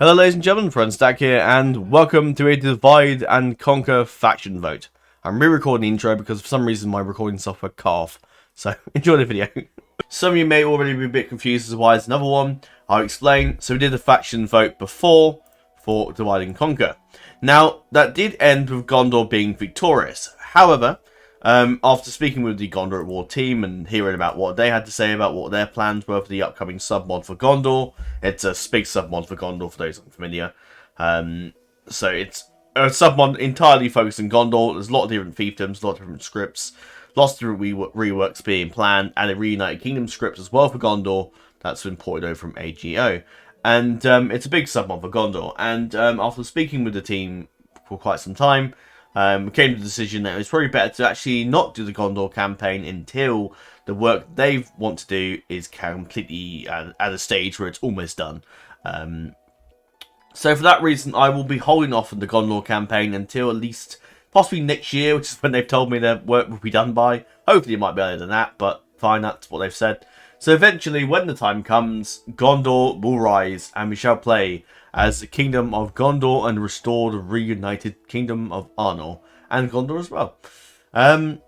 Hello ladies and gentlemen, FrozenStag here, and welcome to a Divide and Conquer faction vote. I'm re-recording the intro because for some reason my recording software cut off, so enjoy the video. Some of you may already be a bit confused as to why it's another one. I'll explain. So we did a faction vote before for Divide and Conquer. Now, that did end with Gondor being victorious. However, after speaking with the Gondor at War team and hearing about what they had to say about what their plans were for the upcoming sub-mod for Gondor, it's a big sub-mod for Gondor for those unfamiliar. So it's a sub-mod entirely focused on Gondor. There's a lot of different fiefdoms, a lot of different scripts, lots of different reworks being planned, and a Reunited Kingdom script as well for Gondor that's been ported over from AGO. And it's a big sub-mod for Gondor. And after speaking with the team for quite some time, we came to the decision that it was probably better to actually not do the Gondor campaign until the work they want to do is completely at a stage where it's almost done. So for that reason, I will be holding off on the Gondor campaign until at least possibly next year, which is when they've told me their work will be done by. Hopefully it might be earlier than that, but fine, that's what they've said. So eventually, when the time comes, Gondor will rise, and we shall play as the Kingdom of Gondor and restore the reunited Kingdom of Arnor, and Gondor as well. So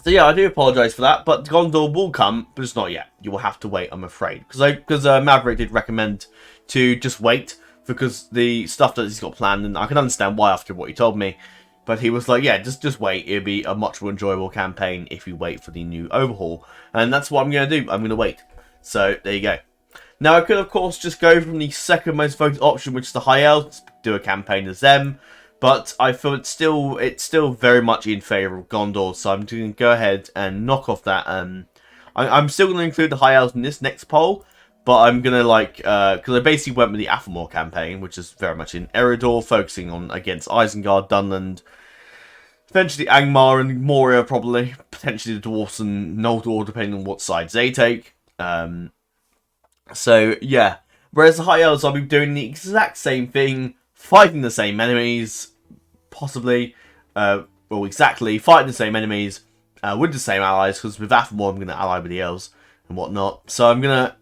yeah, I do apologise for that, but Gondor will come, but it's not yet. You will have to wait, I'm afraid. Because Maverick did recommend to just wait, because the stuff that he's got planned, and I can understand why after what he told me, but he was like, yeah, just wait. It'll be a much more enjoyable campaign if you wait for the new overhaul. And that's what I'm going to do. I'm going to wait. So, there you go. Now, I could, of course, just go from the second most voted option, which is the High Elves, do a campaign as them. But I feel it's still very much in favour of Gondor. So, I'm going to go ahead and knock off that. I'm still going to include the High Elves in this next poll. But I'm going to, because I basically went with the Athelmore campaign, which is very much in Eredor, focusing on against Isengard, Dunland, eventually Angmar and Moria, probably. Potentially the Dwarfs and Noldor, depending on what sides they take. So, yeah. Whereas the High Elves, I'll be doing the exact same thing, fighting the same enemies, possibly, well, exactly, fighting the same enemies, with the same allies, because with Athelmore, I'm going to ally with the Elves and whatnot. So I'm gonna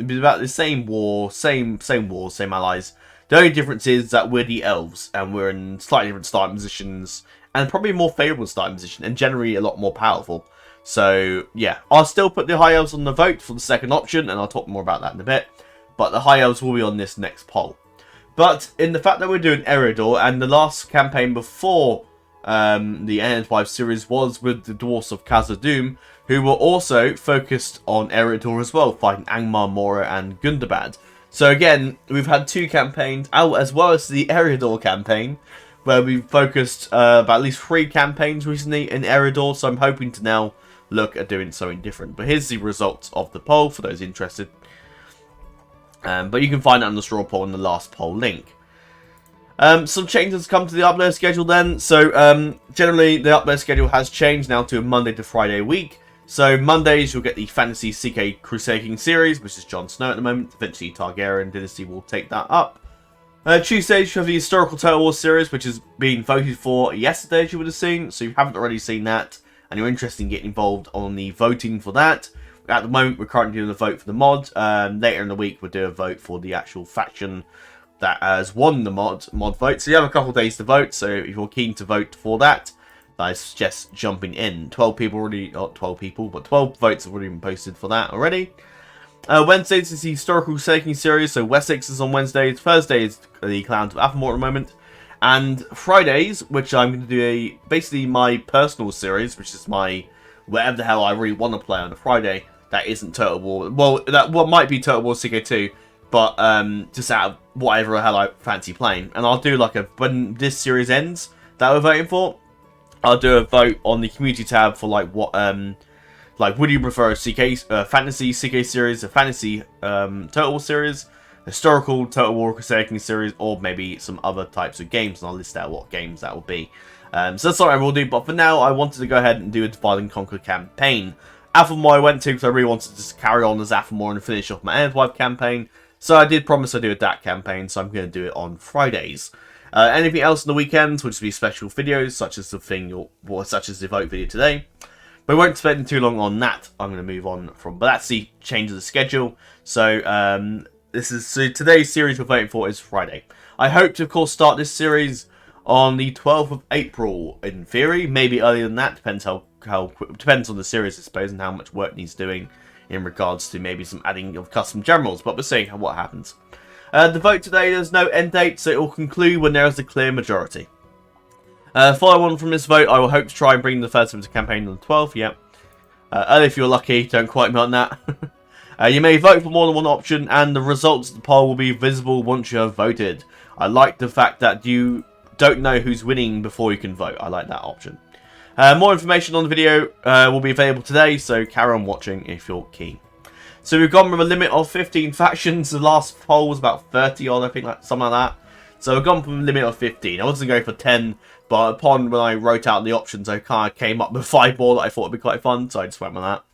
be about the same war, same wars, same allies. The only difference is that we're the elves and we're in slightly different starting positions and probably a more favourable starting position and generally a lot more powerful. So yeah, I'll still put the High Elves on the vote for the second option, and I'll talk more about that in a bit. But the High Elves will be on this next poll. But in the fact that we're doing Eredor, and the last campaign before the N5 series was with the Dwarfs of Khazad-dûm, who were also focused on Eredor as well, fighting Angmar, Moria, and Gundabad. So again, we've had two campaigns out, as well as the Eredor campaign, where we've focused about at least 3 campaigns recently in Eredor, so I'm hoping to now look at doing something different. But here's the results of the poll, for those interested. But you can find it on the straw poll in the last poll link. Some changes come to the upload schedule then. So generally the upload schedule has changed now to a Monday to Friday week. So Mondays you'll get the Fantasy CK Crusading series, which is Jon Snow at the moment. Eventually Targaryen Dynasty will take that up. Tuesdays you have the Historical Total War series, which is being voted for yesterday, as you would have seen. So if you haven't already seen that and you're interested in getting involved on the voting for that, at the moment we're currently doing a vote for the mod. Later in the week we'll do a vote for the actual faction that has won the mod vote. So you have a couple of days to vote, so if you're keen to vote for that, I suggest jumping in. 12 people already, not 12 people, but 12 votes have already been posted for that already. Wednesdays is the Historical Crusading series, so Wessex is on Wednesdays. Thursday is the Clans of Athelmore at the moment. And Fridays, which I'm going to do basically my personal series, which is my whatever the hell I really want to play on a Friday, that isn't Total War. Well, that might be Total War CK2, but just out of whatever the hell I fancy playing. And I'll do when this series ends that we're voting for, I'll do a vote on the community tab for what would you prefer a fantasy CK series, a fantasy Total War series, historical Total War Crusading series, or maybe some other types of games, and I'll list out what games that will be. So that's what I will do, but for now I wanted to go ahead and do a Divide and Conquer campaign. Athelmore I went to because I really wanted to just carry on as Athelmore and finish off my Endwife campaign. So I did promise I'd do a DAC campaign, so I'm going to do it on Fridays. Anything else on the weekends, which will be special videos, such as the vote video today. But we won't spend too long on that. I'm going to move on from, but that's the change of the schedule. So So today's series we're voting for is Friday. I hope to, of course, start this series on the 12th of April, in theory. Maybe earlier than that, depends depends on the series, I suppose, and how much work needs doing in regards to maybe some adding of custom generals, but we'll see what happens. The vote today, there's no end date, so it will conclude when there is a clear majority. Follow on from this vote, I will hope to try and bring the first winter campaign on the 12th, yep. Early if you're lucky, don't quote me on that. You may vote for more than one option, and the results of the poll will be visible once you have voted. I like the fact that you don't know who's winning before you can vote. I like that option. More information on the video will be available today, so carry on watching if you're keen. So we've gone from a limit of 15 factions. The last poll was about 30 odd, I think, something like that. So we've gone from a limit of 15. I wasn't going for 10, but when I wrote out the options, I kind of came up with 5 more that I thought would be quite fun, so I just went with that.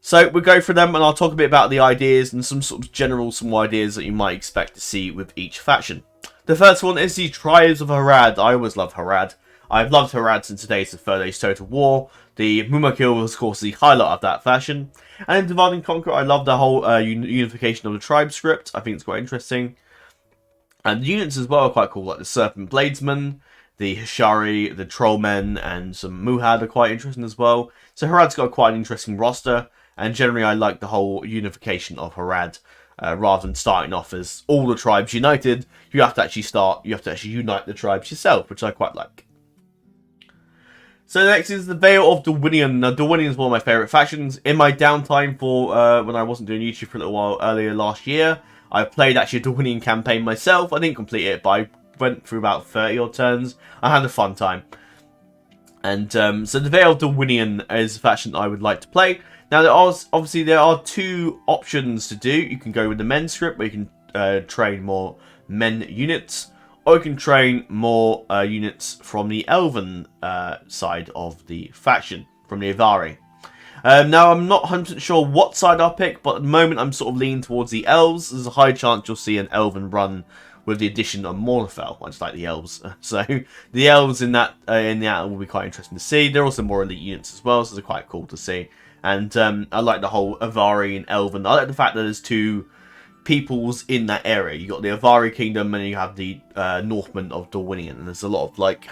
So we'll go through them, and I'll talk a bit about the ideas and some sort of some ideas that you might expect to see with each faction. The first one is the Tribes of Harad. I always love Harad. I've loved Harad since the days of Third Age Total War. The Mumakil was, of course, the highlight of that fashion. And in Divide and Conquer, I love the whole unification of the tribe script. I think it's quite interesting. And the units as well are quite cool, like the Serpent Bladesmen, the Hishari, the Trollmen, and some Muhad are quite interesting as well. So Harad's got quite an interesting roster, and generally I like the whole unification of Harad. Rather than starting off as all the tribes united, you have to actually unite the tribes yourself, which I quite like. So next is the Vale of Dorwinion. Now, Dorwinion is one of my favourite factions. In my downtime for when I wasn't doing YouTube for a little while earlier last year, I played actually a Dorwinion campaign myself. I didn't complete it, but I went through about 30 odd turns. I had a fun time. And so the Vale of Dorwinion is a faction I would like to play. Now, obviously there are 2 options to do. You can go with the men script, where you can train more men units, or you can train more units from the elven side of the faction, from the Avari. Now, I'm not 100% sure what side I'll pick, but at the moment I'm sort of leaning towards the elves. There's a high chance you'll see an elven run with the addition of Mornafell. I just like the elves. So the elves in that will be quite interesting to see. They're also more elite units as well, so they're quite cool to see. And I like the whole Avari and Elven. I like the fact that there's 2 peoples in that area. You got the Avari Kingdom, and you have the Northmen of Dorwinion. And there's a lot of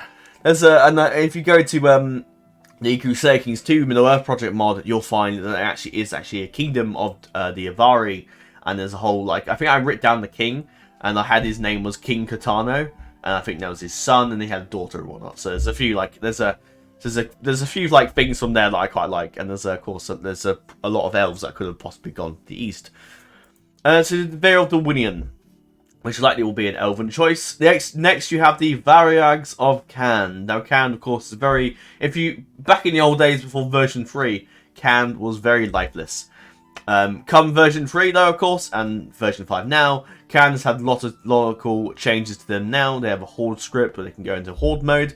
if you go to the Crusader Kings 2 Middle Earth Project mod, you'll find that there actually is a kingdom of the Avari, and there's a whole I think I wrote down the king, and I had his name was King Katano, and I think that was his son, and he had a daughter and whatnot. So there's a few there's a few things from there that I quite like, and there's of course a lot of elves that could have possibly gone to the east. So the Vale of Dorwinion, which likely will be an elven choice. Next you have the Variags of Khand. Now Khand, of course, is back in the old days before version 3, Khand was very lifeless. Come version 3 though, of course, and version 5 now, Khand has had a lot of cool changes to them now. They have a horde script where they can go into horde mode.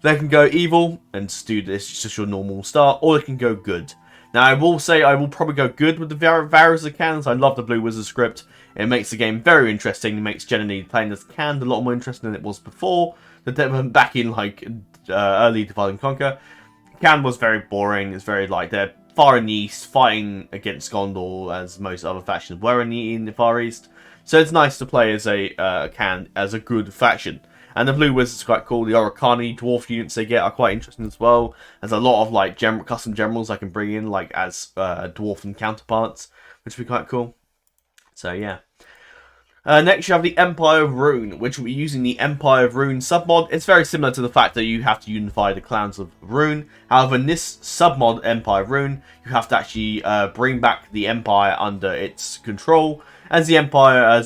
They can go evil and just do this, just your normal start, or they can go good. Now, I will say I will probably go good with the Variags of Khand. I love the Blue Wizard script. It makes the game very interesting. It makes generally playing as Khand a lot more interesting than it was before. Back in early Divide and Conquer, Khand was very boring. It's very they're far in the east, fighting against Gondor as most other factions were in the Far East. So it's nice to play as a Khand as a good faction. And the Blue Wizards are quite cool. The Orokani dwarf units they get are quite interesting as well. There's a lot of custom generals I can bring in as dwarven counterparts, which would be quite cool. So yeah. Next you have the Empire of Rune, which will be using the Empire of Rune submod. It's very similar to the fact that you have to unify the clans of Rune. However, in this submod, Empire of Rune, you have to actually bring back the Empire under its control. As the Empire,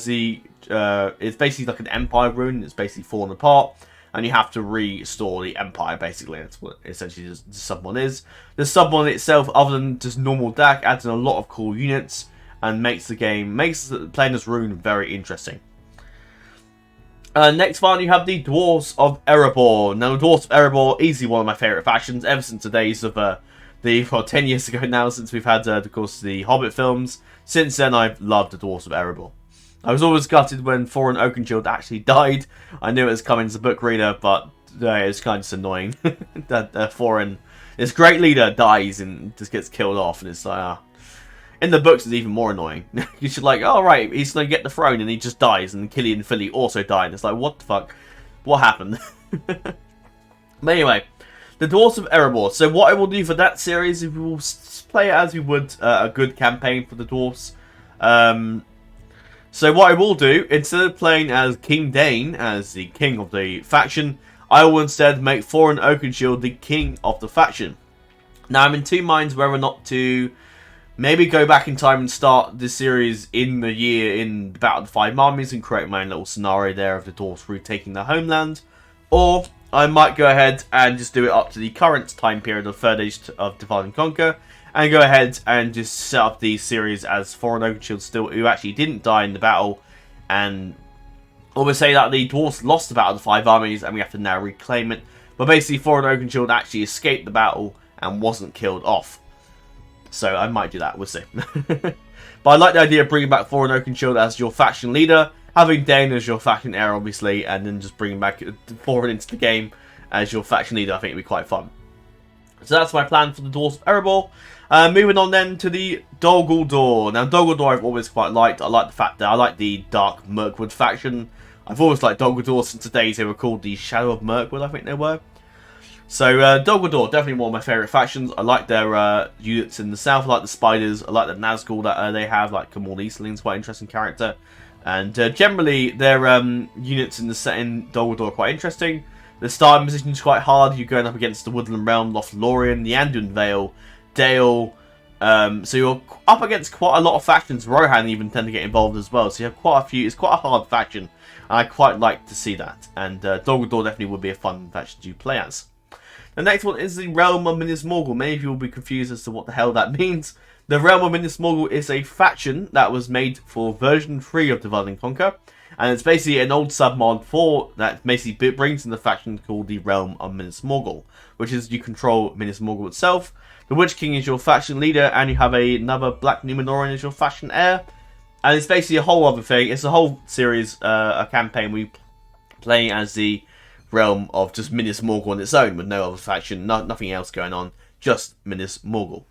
it's basically like an Empire rune. It's basically fallen apart, and you have to restore the Empire. Basically, that's what essentially the submod is. The submod itself, other than just normal DAC, adds in a lot of cool units and makes playing as Rune very interesting. Next, finally, you have the Dwarves of Erebor. Now, the Dwarves of Erebor, easily one of my favourite factions ever since the days of 10 years ago now, since we've had, of course, the Hobbit films. Since then, I've loved the Dwarves of Erebor. I was always gutted when Thorin Oakenshield actually died. I knew it was coming as a book reader, but it's kind of just annoying that Thorin, this great leader, dies and just gets killed off, and it's like, In the books, it's even more annoying. You should like, oh right, he's gonna get the throne and he just dies, and Killian Philly also died. It's like, what the fuck? What happened? But anyway, the Dwarfs of Erebor. So what I will do for that series is we will play it as we would a good campaign for the Dwarfs. So what I will do, instead of playing as King Dane, as the king of the faction, I will instead make Thorin Oakenshield the king of the faction. Now I'm in two minds whether or not to maybe go back in time and start this series in the year in the Battle of the Five Armies and create my own little scenario there of the Dwarfs retaking their homeland. Or I might go ahead and just do it up to the current time period of Third Age of Divide and Conquer, and go ahead and just set up the series as Thorin Oakenshield still, who actually didn't die in the battle, and always say that the Dwarfs lost the Battle of the Five Armies and we have to now reclaim it. But basically Thorin Oakenshield actually escaped the battle and wasn't killed off. So I might do that, we'll see. But I like the idea of bringing back Thorin Oakenshield as your faction leader, having Dane as your faction heir obviously, and then just bringing back Thorin into the game as your faction leader. I think it'd be quite fun. So that's my plan for the Dwarfs of Erebor. Moving on then to the Dol Guldur. Now Dol Guldur I've always quite liked. I like the fact that I like the Dark Mirkwood faction. I've always liked Dol Guldur since the days they were called the Shadow of Mirkwood, I think they were. So Dol Guldur, definitely one of my favourite factions. I like their units in the south. I like the spiders. I like the Nazgul that they have. Like Kamal Easterling's quite an interesting character. And generally their units in the set in Dol Guldur are quite interesting. The starting position is quite hard. You're going up against the Woodland Realm, Lothlorien, the Anduin Vale, Dale. So you're up against quite a lot of factions. Rohan even tend to get involved as well. So you have quite a few. It's quite a hard faction. And I quite like to see that. And Dol Guldur definitely would be a fun faction to play as. The next one is the Realm of Minas Morgul. Many of you will be confused as to what the hell that means. The Realm of Minas Morgul is a faction that was made for version 3 of Divide and Conquer. And it's basically an old submod for that basically brings in the faction called the Realm of Minas Morgul, which is you control Minas Morgul itself. The Witch King is your faction leader, and you have another Black Numenorean as your faction heir. And it's basically a whole other thing. It's a whole series, a campaign we play as the realm of just Minas Morgul on its own, with no other faction, nothing else going on, just Minas Morgul.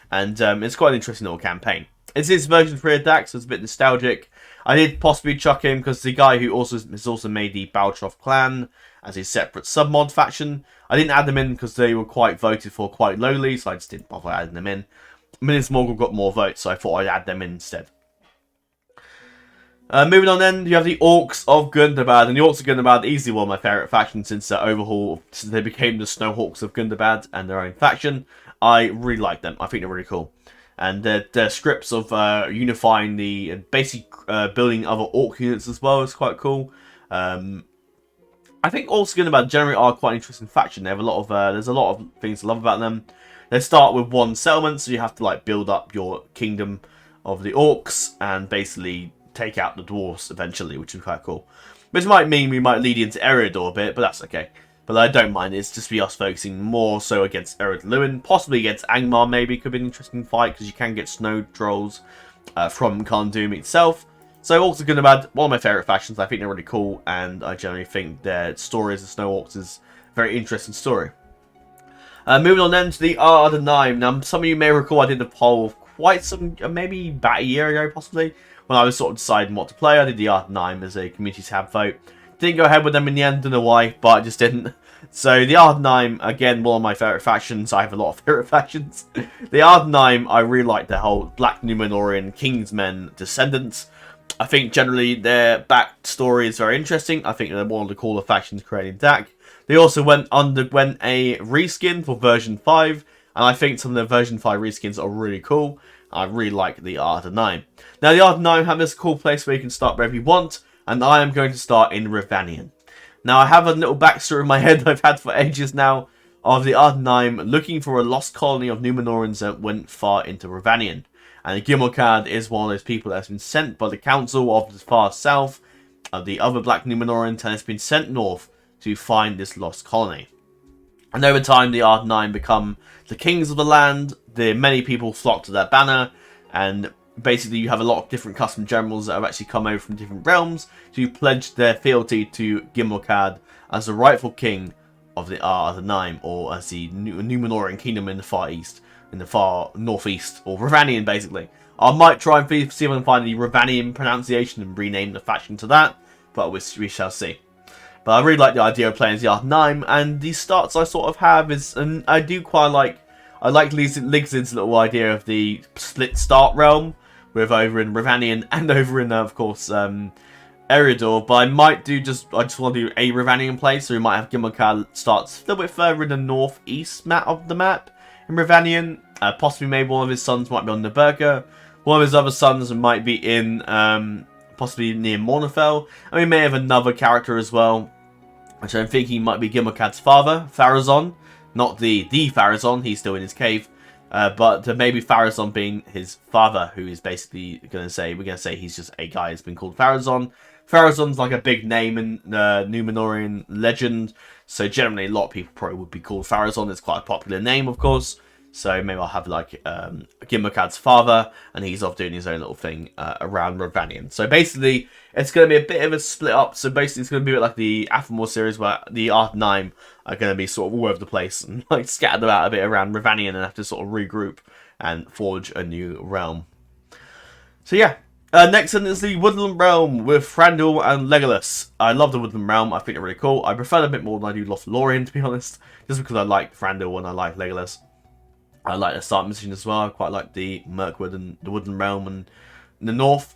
And it's quite an interesting little campaign. It's his version 3 of Dax, so it's a bit nostalgic. I did possibly chuck him because the guy who has also made the Baltroth clan as a separate submod faction. I didn't add them in because they were quite voted for quite lowly, so I just didn't bother adding them in. Minas Morgul got more votes, so I thought I'd add them in instead. Moving on then, you have the Orcs of Gundabad, and the Orcs of Gundabad easily one of my favourite factions since their overhaul, since they became the Snowhawks of Gundabad and their own faction. I really like them. I think they're really cool. And their scripts of unifying the basic building other Orc units as well is quite cool. I think Orcs of Gundabad generally are quite an interesting faction. They have a lot of there's a lot of things to love about them. They start with one settlement, so you have to like build up your kingdom of the Orcs and basically take out the dwarves eventually, which is quite cool. Which might mean we might lead into Eriador a bit, but that's okay. But I don't mind. It's just be us focusing more so against Ered Luin, possibly against Angmar. Maybe could be an interesting fight because you can get snow trolls from Khazad Dûm itself. So Orcs of Gundabad, one of my favourite factions. I think they're really cool, and I generally think their story as the Snow Orcs is a very interesting story. Moving on then to the Ardenaim. Now, some of you may recall I did a poll quite some, maybe about a year ago, possibly, when I was sort of deciding what to play. I did the Ardenaim as a community tab vote. Didn't go ahead with them in the end, don't know why, but I just didn't. So the Ardenaim, again, one of my favourite factions. I have a lot of favourite factions. The Ardenaim, I really like their whole Black Numenorean Kingsmen descendants. I think generally their backstory is very interesting. I think they're one of the cooler factions created in DAC. They also underwent a reskin for version 5, and I think some of their version 5 reskins are really cool. I really like the Ardenaim. Now the Ardenaim have this cool place where you can start wherever you want, and I am going to start in Rivanion. Now I have a little backstory in my head that I've had for ages now of the Ardenaim looking for a lost colony of Numenoreans that went far into Rivanion. And Gimmelcad is one of those people that has been sent by the council of the far south of the other Black Numenoreans and has been sent north to find this lost colony. And over time, the Ardenaim become the kings of the land. Many people flock to their banner, and basically you have a lot of different custom generals that have actually come over from different realms to pledge their fealty to Gimmelcad as the rightful king of the Ardenaim, or as the Numenorean kingdom in the far east, in the far northeast, or Rivanion basically. I might try and see if I can find the Ravanian pronunciation and rename the faction to that, but we shall see. But I really like the idea of playing as the R9, and the starts I sort of have is, and I do quite like, I like Ligzin's little idea of the split start realm, with over in Ravanian and over in, of course, Eridor, but I might do I just want to do a Ravanian play, so we might have Gimmelkar starts a little bit further in the northeast map of the map in Ravanian. Possibly maybe one of his sons might be on Nurburgring. One of his other sons might be in, possibly near Mornefell. And we may have another character as well, which I'm thinking might be Gimmelkar's father, Pharazon. Not the Pharazon, he's still in his cave. But maybe Pharazon being his father, who is basically we're going to say he's just a guy who's been called Pharazon. Pharazon's like a big name in Númenórean legend, so generally a lot of people probably would be called Pharazon. It's quite a popular name, of course. So maybe I'll have like Gimmelkar's father, and he's off doing his own little thing around Ravanian. So basically, it's going to be a bit of a split up. So basically, it's going to be a bit like the Athamor series, where the R9 are going to be sort of all over the place and like scattered about a bit around Ravanian, and have to sort of regroup and forge a new realm. So yeah. Next one is the Woodland Realm with Thranduil and Legolas. I love the Woodland Realm. I think they're really cool. I prefer them a bit more than I do Lothlorien, to be honest. Just because I like Thranduil and I like Legolas. I like the start mission as well. I quite like the Mirkwood and the Woodland Realm and the North.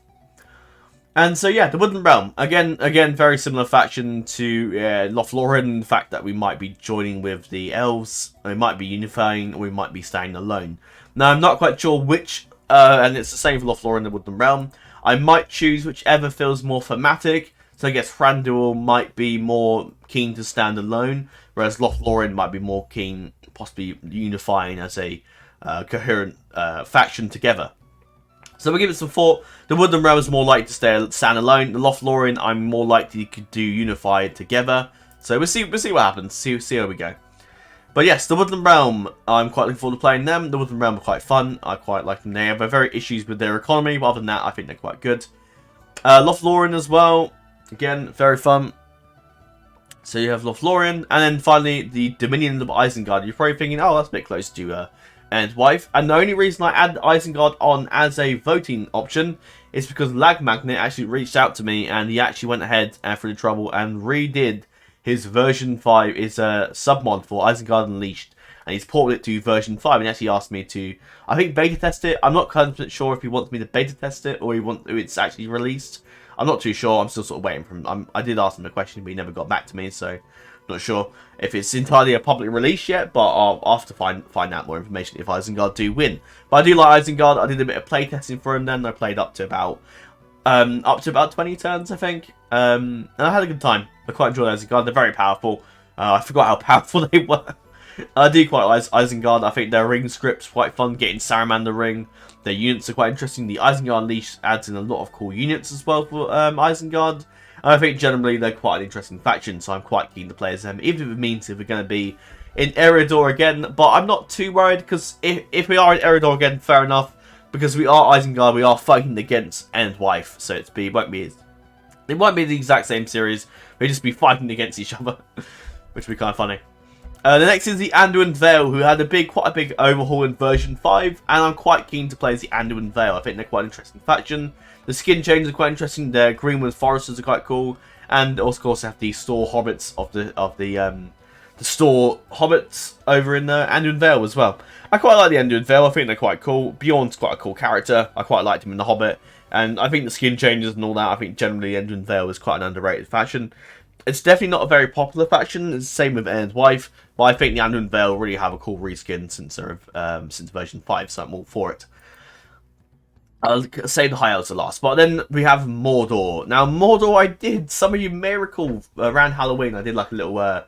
And so yeah, the Woodland Realm. Again, very similar faction to Lothlorien. The fact that we might be joining with the Elves. We might be unifying, or we might be staying alone. Now, I'm not quite sure which, and it's the same for Lothlorien and the Woodland Realm. I might choose whichever feels more thematic. So I guess Thranduil might be more keen to stand alone, whereas Lothlorien might be more keen, possibly unifying as a coherent faction together. So we'll give it some thought. The Woodland Realm is more likely to stand alone. The Lothlorien, I'm more likely to do unified together. So we'll see what happens. See how we go. But yes, the Woodland Realm, I'm quite looking forward to playing them. The Woodland Realm are quite fun. I quite like them. They have very issues with their economy, but other than that, I think they're quite good. Lothlorien as well. Again, very fun. So you have Lothlorien, and then finally the Dominion of Isengard. You're probably thinking, oh, that's a bit close to Ern's wife. And the only reason I add Isengard on as a voting option is because Lag Magnet actually reached out to me, and he actually went ahead through the trouble and redid his version 5 is a submod for Isengard Unleashed, and he's ported it to version 5, and he actually asked me to, I think, beta test it. I'm not 100% sure if he wants me to beta test it or it's actually released. I'm not too sure. I'm still sort of waiting for him. I did ask him a question, but he never got back to me, so not sure if it's entirely a public release yet, but I'll have to find out more information if Isengard do win. But I do like Isengard. I did a bit of playtesting for him then. I played up to about 20 turns, I think. And I had a good time. I quite enjoyed Isengard. They're very powerful. I forgot how powerful they were. I do quite like Isengard. I think their ring script's quite fun. Getting Saruman the ring. Their units are quite interesting. The Isengard Unleashed adds in a lot of cool units as well for Isengard. And I think generally they're quite an interesting faction, so I'm quite keen to play as them. Even if it means if we're going to be in Eridor again. But I'm not too worried, because if we are in Eridor again, fair enough. Because we are Isengard, we are fighting against Ern's wife. So it won't be the exact same series. We'll just be fighting against each other, which will be kind of funny. The next is the Anduin Vale, who had quite a big overhaul in version 5, and I'm quite keen to play as the Anduin Vale. I think they're quite an interesting faction. The skin changes are quite interesting. Their Greenwood Foresters are quite cool, and also of course have the store hobbits of the store hobbits over in Anduin Vale as well. I quite like the Anduin Vale. I think they're quite cool. Bjorn's quite a cool character. I quite liked him in The Hobbit. And I think the skin changes and all that, I think generally Anduin Vale is quite an underrated faction. It's definitely not a very popular faction. It's the same with Ern's wife. But I think the Anduin Vale really have a cool reskin since version 5, so I'm all for it. I'll save the High Elves to last. But then we have Mordor. Now, Mordor, some of you may recall, around Halloween, I did like a little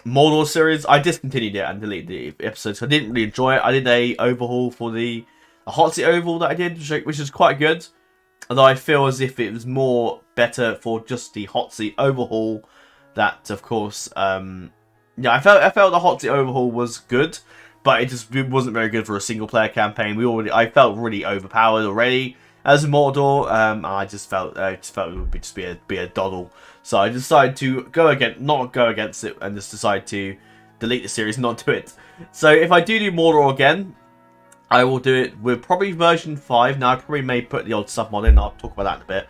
Mordor series. I discontinued it and deleted the episodes, so I didn't really enjoy it. I did a overhaul for a hot seat overhaul that I did, which is quite good. Although I feel as if it was more better for just the hot seat overhaul. That, of course, yeah, I felt the hot seat overhaul was good, but it wasn't very good for a single player campaign. I felt really overpowered already as Mordor. I just felt it would just be a doddle. So I decided to not go against it, and just decide to delete the series, not do it. So if I do Mordor again, I will do it with probably version 5. Now, I probably may put the old submod in. I'll talk about that in a bit.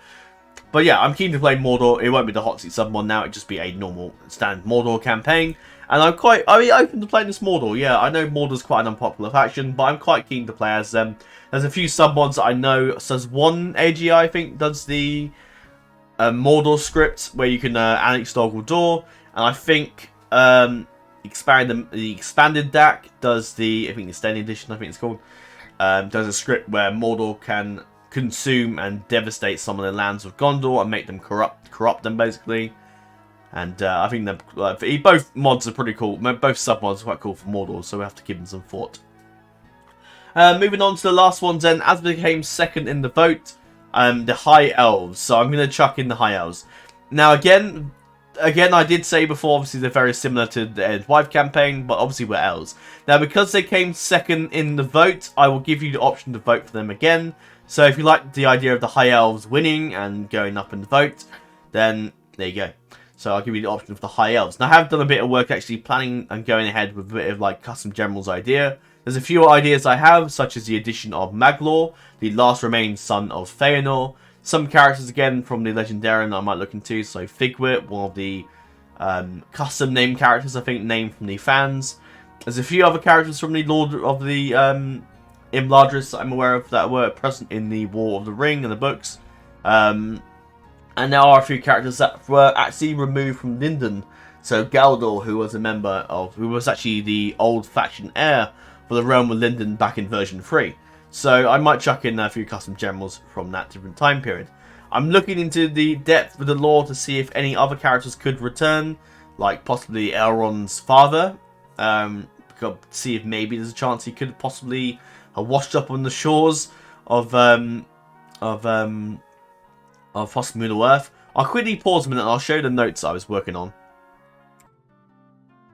But yeah, I'm keen to play Mordor. It won't be the hot seat submod now. It'll just be a normal standard Mordor campaign. And I'm open to playing this Mordor. Yeah, I know Mordor's quite an unpopular faction, but I'm quite keen to play as them. There's a few submods that I know. So there's one AGI, I think, does the Mordor script where you can annex Dol Guldur. And I think the expanded DAC does the, I think, extended edition, I think it's called, does a script where Mordor can consume and devastate some of the lands of Gondor and make them corrupt them basically. And I think both mods are pretty cool. Both submods are quite cool for Mordor, so we have to give them some thought. Moving on to the last ones then, as we came second in the vote, the High Elves. So I'm going to chuck in the High Elves. Now again, I did say before, obviously they're very similar to the Ed's Wife campaign, but obviously we're elves. Now because they came second in the vote, I will give you the option to vote for them again. So if you like the idea of the High Elves winning and going up in the vote, then there you go. So I'll give you the option of the High Elves. Now I have done a bit of work actually planning and going ahead with a bit of like custom generals idea. There's a few ideas I have, such as the addition of Maglor, the last remaining son of Feanor. Some characters again from the Legendarian I might look into. So Figwit, one of the custom name characters I think named from the fans. There's a few other characters from the Lord of the Imladris that I'm aware of that were present in the War of the Ring and the books. And there are a few characters that were actually removed from Linden. So Galdor, who was actually the old faction heir for the realm of Linden back in version 3. So I might chuck in a few custom generals from that different time period. I'm looking into the depth of the lore to see if any other characters could return, like possibly Elrond's father. See if maybe there's a chance he could possibly have washed up on the shores of possibly Middle Earth. I'll quickly pause a minute and I'll show you the notes I was working on.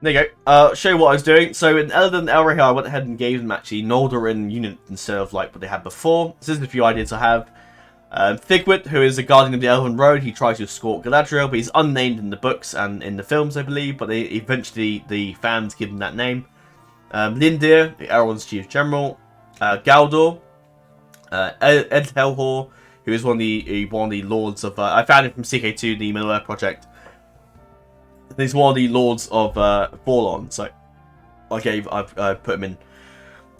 There you go. I'll show you what I was doing. So in Eldon and Elrahir, I went ahead and gave them actually Noldorin unit instead of like what they had before. This is a few ideas I have. Figwit, who is a guardian of the Elven Road, he tries to escort Galadriel, but he's unnamed in the books and in the films, I believe. But the fans give him that name. Lindir, Elrond's chief general. Galdor, Ed Helhor, who is one of the lords of. I found him from CK2, the Middle Earth project. He's one of the lords of Forlorn, so I put him in.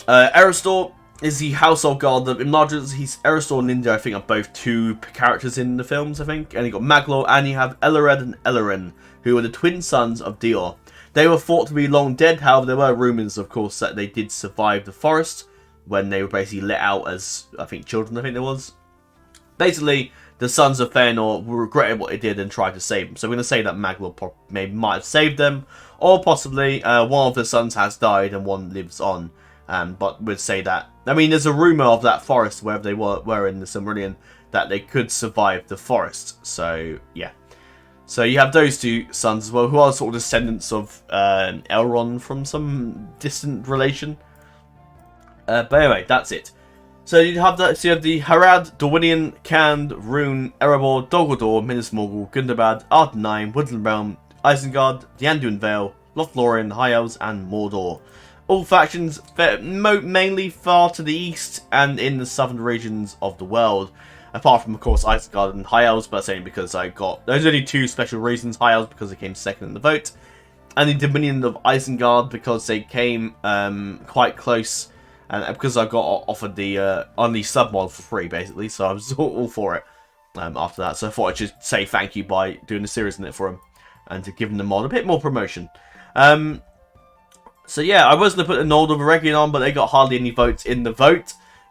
Eristor is the household guard of Imladris. Eristor and Linda, I think, are both two characters in the films, I think. And you got Maglor, and you have Ellared and Ellerin, who are the twin sons of Dior. They were thought to be long dead, however, there were rumours, of course, that they did survive the forest when they were basically let out as, I think, children, I think there was. Basically, the sons of Feanor regretted what they did and tried to save them. So we're going to say that Maglor might have saved them, or possibly one of the sons has died and one lives on. But we'd say that, I mean, there's a rumour of that forest, wherever they were in the Silmarillion, that they could survive the forest. So, yeah. So you have those two sons as well, who are sort of descendants of Elrond from some distant relation. But anyway, that's it. So you have the Harad, Dorwinion, Cand, Rune, Erebor, Dol Guldur, Minas Morgul, Gundabad, Ardenheim, Woodland Realm, Isengard, the Anduin Vale, Lothlorien, High Elves, and Mordor. All factions mainly far to the east and in the southern regions of the world. Apart from, of course, Isengard and High Elves, but that's only because there's only two special reasons. High Elves because they came second in the vote, and the Dominion of Isengard because they came quite close. And because I got offered the only submod for free, basically, so I was all for it after that. So I thought I should say thank you by doing a series in it for him, and to give him the mod a bit more promotion. So yeah, I was going to put the Nold of Eregion on, but they got hardly any votes in the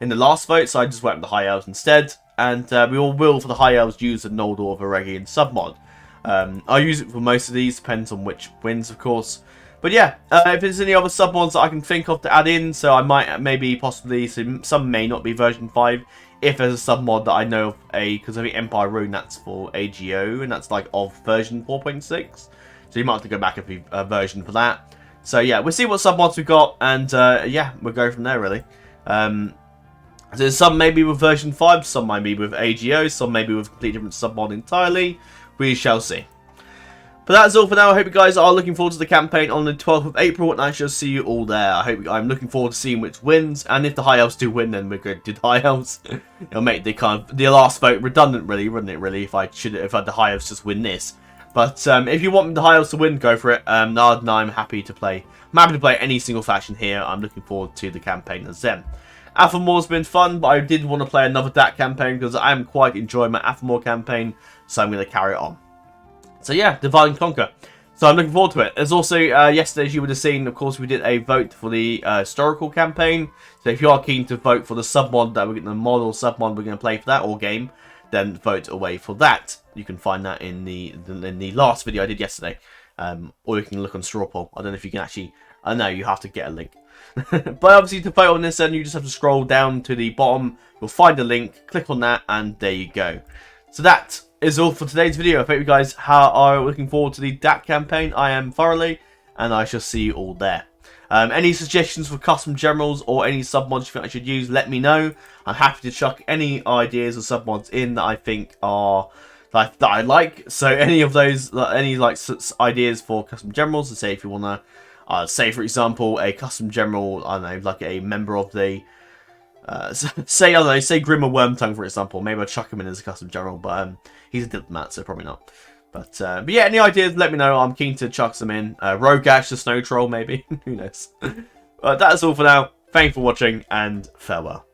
last vote, so I just went with the High Elves instead. And we all will, for the High Elves, use the Noldor of Eregion submod. I'll use it for most of these, depends on which wins, of course. But yeah, if there's any other submods that I can think of to add in, so I might maybe possibly, some may not be version 5, if there's a submod that I know of because I think Empire Rune, that's for AGO, and that's like of version 4.6. So you might have to go back a version for that. So yeah, we'll see what submods we've got, and yeah, we'll go from there really. So some maybe with version 5, some might be with AGO, some maybe with a completely different submod entirely. We shall see. But that's all for now. I hope you guys are looking forward to the campaign on the 12th of April, and I shall see you all there. I'm looking forward to seeing which wins, and if the High Elves do win, then we're going to do the High Elves. It'll make the last vote redundant, really, wouldn't it? Really, if the High Elves just win this. But if you want the High Elves to win, go for it. I'm happy to play. I'm happy to play any single faction here. I'm looking forward to the campaign as them. Athelmore's been fun, but I did want to play another DAC campaign because I am quite enjoying my Athelmore campaign, so I'm going to carry it on. So yeah, Divide and Conquer. So I'm looking forward to it. There's also, yesterday, as you would have seen, of course, we did a vote for the historical campaign. So if you are keen to vote for the sub-mod that we're getting, the mod or sub-mod we're going to play for that, or game, then vote away for that. You can find that in the last video I did yesterday. Or you can look on Straw Poll. I don't know if you can actually... I know you have to get a link. But obviously, to vote on this, then you just have to scroll down to the bottom. You'll find a link, click on that, and there you go. So that is all for today's video. I hope you guys are looking forward to the DAC campaign. I am thoroughly, and I shall see you all there. Any suggestions for custom generals or any submods you think I should use, let me know. I'm happy to chuck any ideas or submods in that I think are that I like. So any of those, any ideas for custom generals, to say if you want to, say for example, a custom general, I don't know, like a member of the. Say Grimmer Wormtongue, for example. Maybe I'll chuck him in as a custom general, but he's a diplomat, so probably not. But yeah, any ideas, let me know. I'm keen to chuck some in. Rogash the Snow Troll, maybe. Who knows? But that's all for now. Thanks for watching, and farewell.